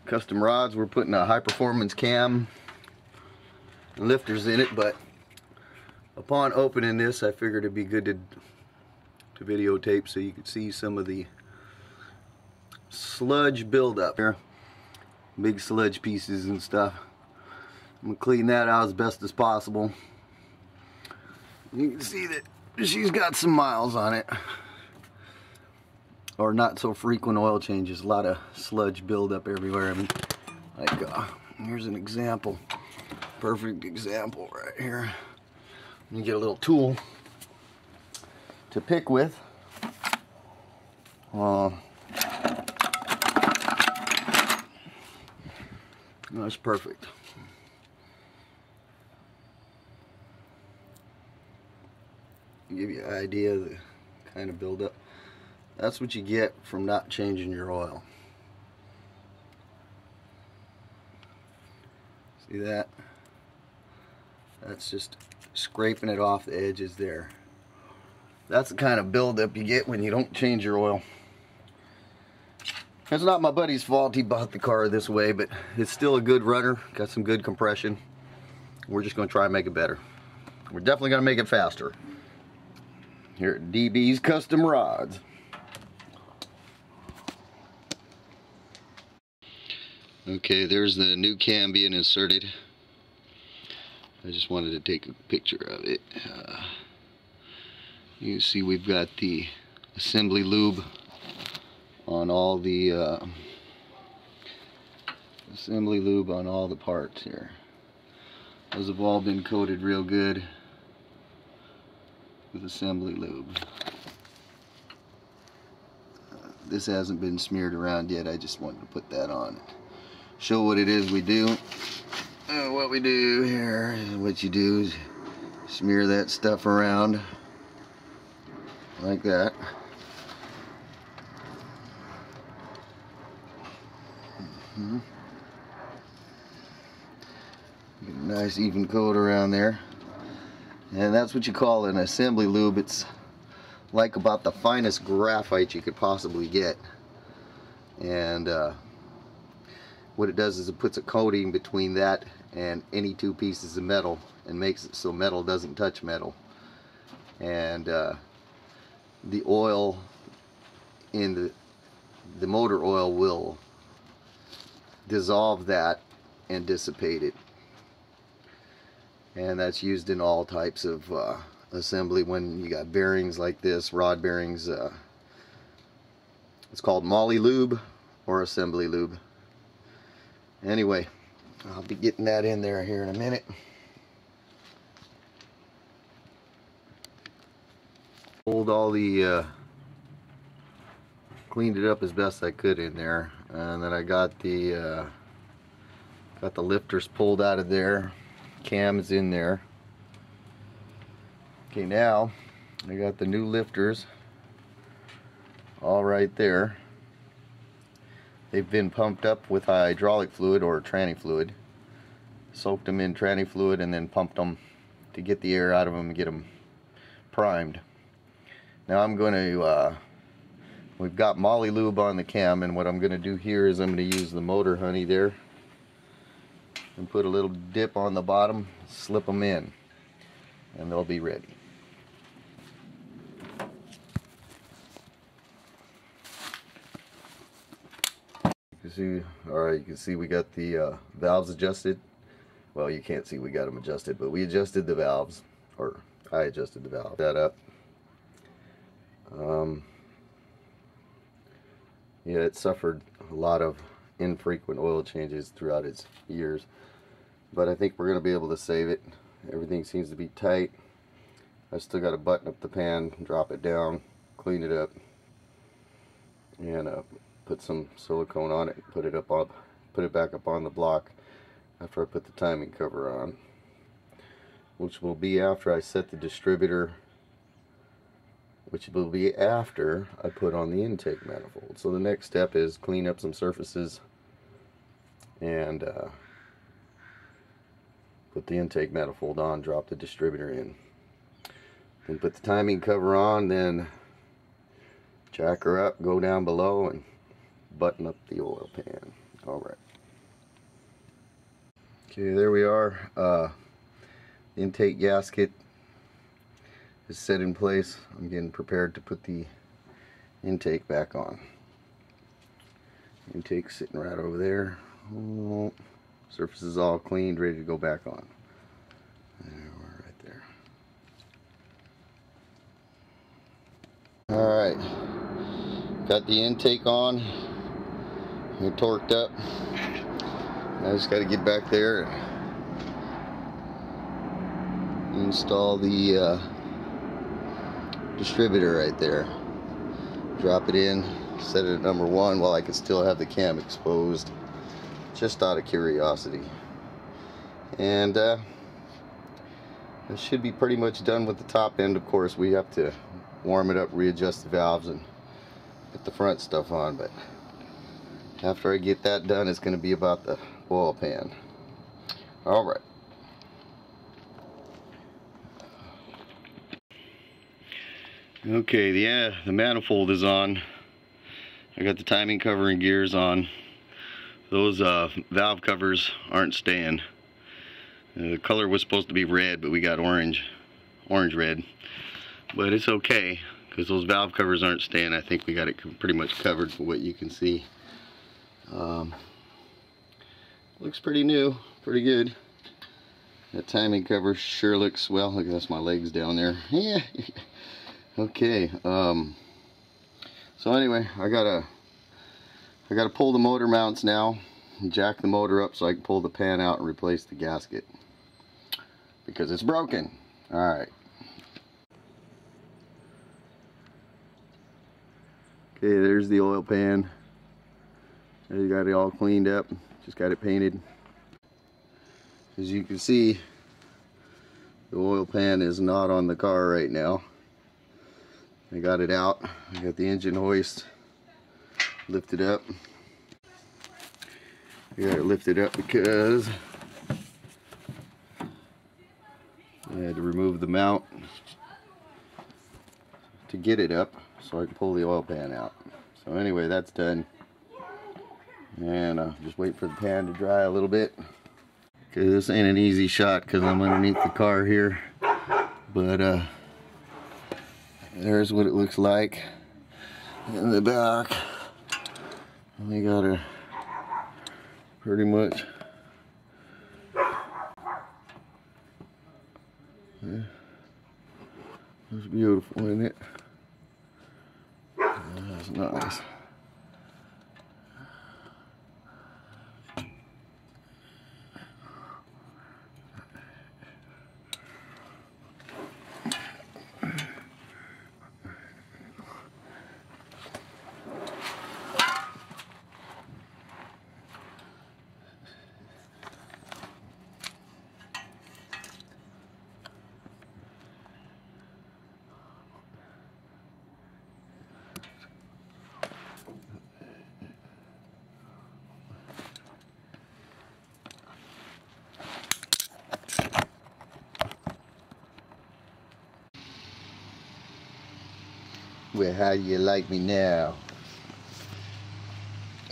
custom rods. We're putting a high performance cam and lifters in it, but upon opening this I figured it'd be good to videotape so you could see some of the sludge buildup here. Big sludge pieces and stuff. I'm gonna clean that out as best as possible. You can see that she's got some miles on it, or not so frequent oil changes. A lot of sludge buildup everywhere. I mean, like here's an example, perfect example right here. You get a little tool to pick with. That's perfect. Give you an idea of the kind of buildup. That's what you get from not changing your oil. See that? That's just scraping it off the edges there. That's the kind of buildup you get when you don't change your oil. It's not my buddy's fault he bought the car this way, but it's still a good runner. Got some good compression. We're just going to try and make it better. We're definitely going to make it faster. Here at DB's Custom Rods. Okay, there's the new cam being inserted. I just wanted to take a picture of it. You can see we've got the assembly lube on all the parts here. Those have all been coated real good with assembly lube. This hasn't been smeared around yet. I just wanted to put that on it. Show what it is we do. What we do here is what you do is smear that stuff around like that. Get a nice even coat around there. And that's what you call an assembly lube. It's like about the finest graphite you could possibly get. And what it does is it puts a coating between that and any two pieces of metal and makes it so metal doesn't touch metal. And the oil in the motor oil will dissolve that and dissipate it. And that's used in all types of assembly. When you got bearings like this, rod bearings, it's called moly lube or assembly lube. Anyway, I'll be getting that in there here in a minute. Pulled all the cleaned it up as best I could in there, and then I got the lifters pulled out of there. Cam is in there. Okay, now I got the new lifters all right there. They've been pumped up with hydraulic fluid or tranny fluid. Soaked them in tranny fluid and then pumped them to get the air out of them and get them primed. Now I'm going to we've got moly lube on the cam, and what I'm going to do here is I'm going to use the motor honey there and put a little dip on the bottom, slip them in, and they'll be ready. You can see, alright, you can see we got the valves adjusted. Well, you can't see we got them adjusted, but we adjusted the valves, or I adjusted the valve. That up. Yeah, it suffered a lot of infrequent oil changes throughout its years, but I think we're going to be able to save it. Everything seems to be tight. I still got to button up the pan, drop it down, clean it up, and put some silicone on it, put it back up on the block after I put the timing cover on, which will be after I set the distributor, which will be after I put on the intake manifold. So the next step is clean up some surfaces and put the intake manifold on, drop the distributor in, then put the timing cover on, then jack her up, go down below, and button up the oil pan. Alright. Okay, there we are. Intake gasket is set in place. I'm getting prepared to put the intake back on. Intake sitting right over there. Oh, surface is all cleaned, ready to go back on. There we're right there. Alright, got the intake on. They're torqued up. I just got to get back there and install the distributor right there. Drop it in, set it at number 1 while I can still have the cam exposed, just out of curiosity. And it should be pretty much done with the top end. Of course, we have to warm it up, readjust the valves, and put the front stuff on. But after I get that done, it's going to be about the oil pan. All right. Okay, the manifold is on. I got the timing cover and gears on. Those valve covers aren't staying. The color was supposed to be red, but we got orange red. But it's okay, because those valve covers aren't staying. I think we got it pretty much covered from what you can see. Looks pretty new, pretty good. That timing cover sure looks, well, look, that's my legs down there. Yeah. Okay. So anyway, I gotta pull the motor mounts now and jack the motor up so I can pull the pan out and replace the gasket because it's broken. All right. Okay, there's the oil pan. There you got it all cleaned up. Just got it painted. As you can see, the oil pan is not on the car right now. I got it out. I got the engine hoist lifted up. I got it lifted up because I had to remove the mount to get it up so I can pull the oil pan out. So anyway, that's done. And just wait for the pan to dry a little bit. Okay, this ain't an easy shot because I'm underneath the car here. But there's what it looks like in the back. We gotta pretty much, yeah, it's beautiful, isn't it? That's nice. Well, how do you like me now?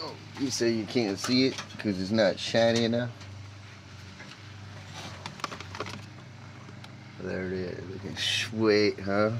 Oh, you say you can't see it because it's not shiny enough? There it is, looking sweet, huh?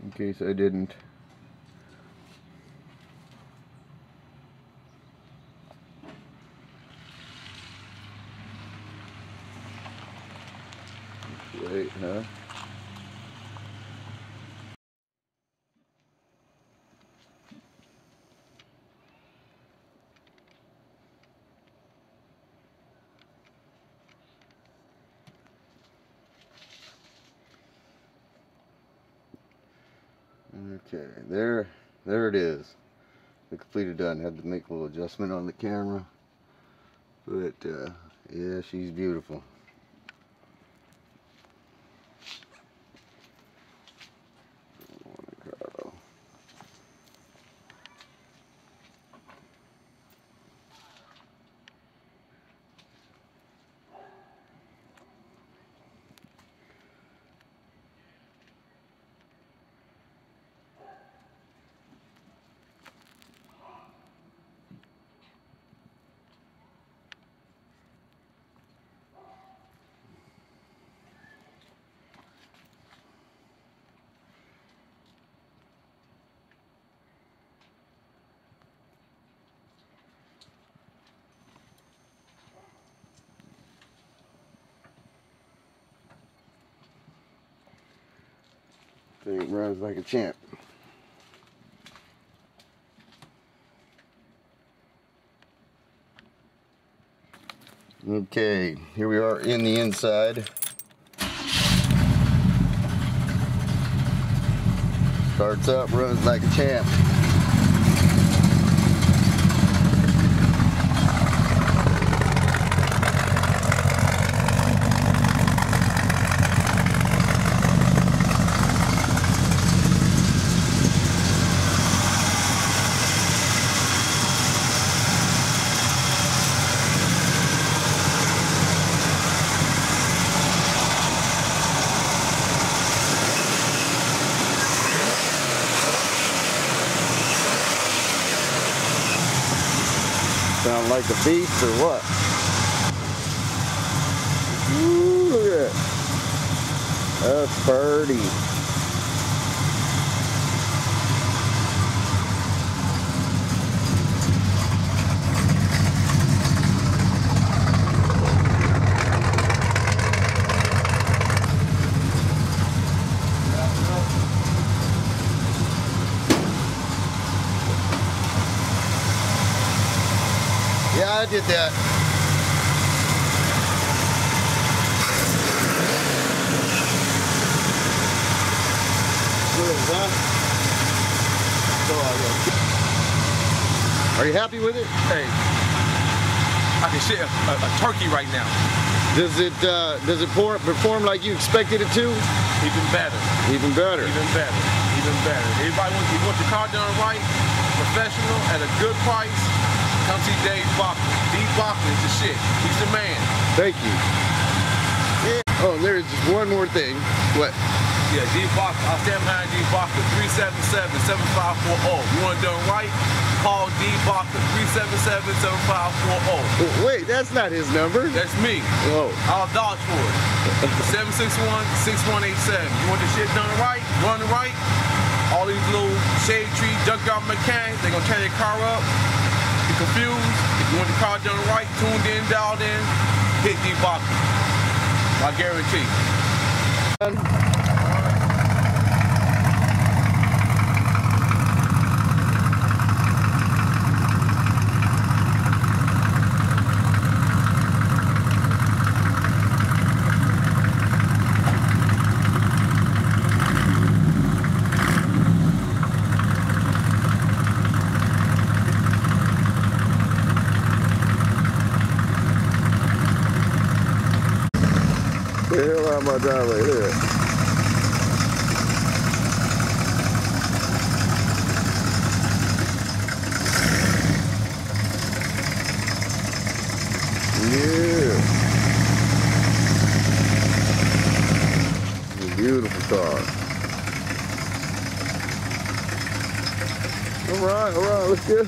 In case I didn't. Wait, huh? Okay, there there it is. The completed done. Had to make a little adjustment on the camera. But, yeah, she's beautiful. Monte Carlo. Thing runs like a champ. Okay, here we are in the inside. Starts up, runs like a champ. Sound like a beast or what? Ooh, look at that. That's pretty. Yeah, I did that. Are you happy with it? Hey, I can shit a turkey right now. Does it perform like you expected it to? Even better. Even better. Even better. Even better. Everybody wants your car done right, professional, at a good price. Come see Dave Bachman. Dave Bachman is the shit. He's the man. Thank you. Yeah. Oh, there's just one more thing. What? Yeah, Dave Bachman. I'll stand behind Dave Bachman. 377-7540. You want it done right? Call Dave Bachman. 377-7540. Wait, that's not his number. That's me. Oh. I'll vouch for it. 761-6187. You want the shit done right? Run it right? All these little shade tree junkyard mechanics, they're gonna tear your car up. You're confused. If you want the car done right, tuned in, dialed in, hit the box. I guarantee. The hell out of my driveway, look at that. Yeah. It's a beautiful car. All right, let's go.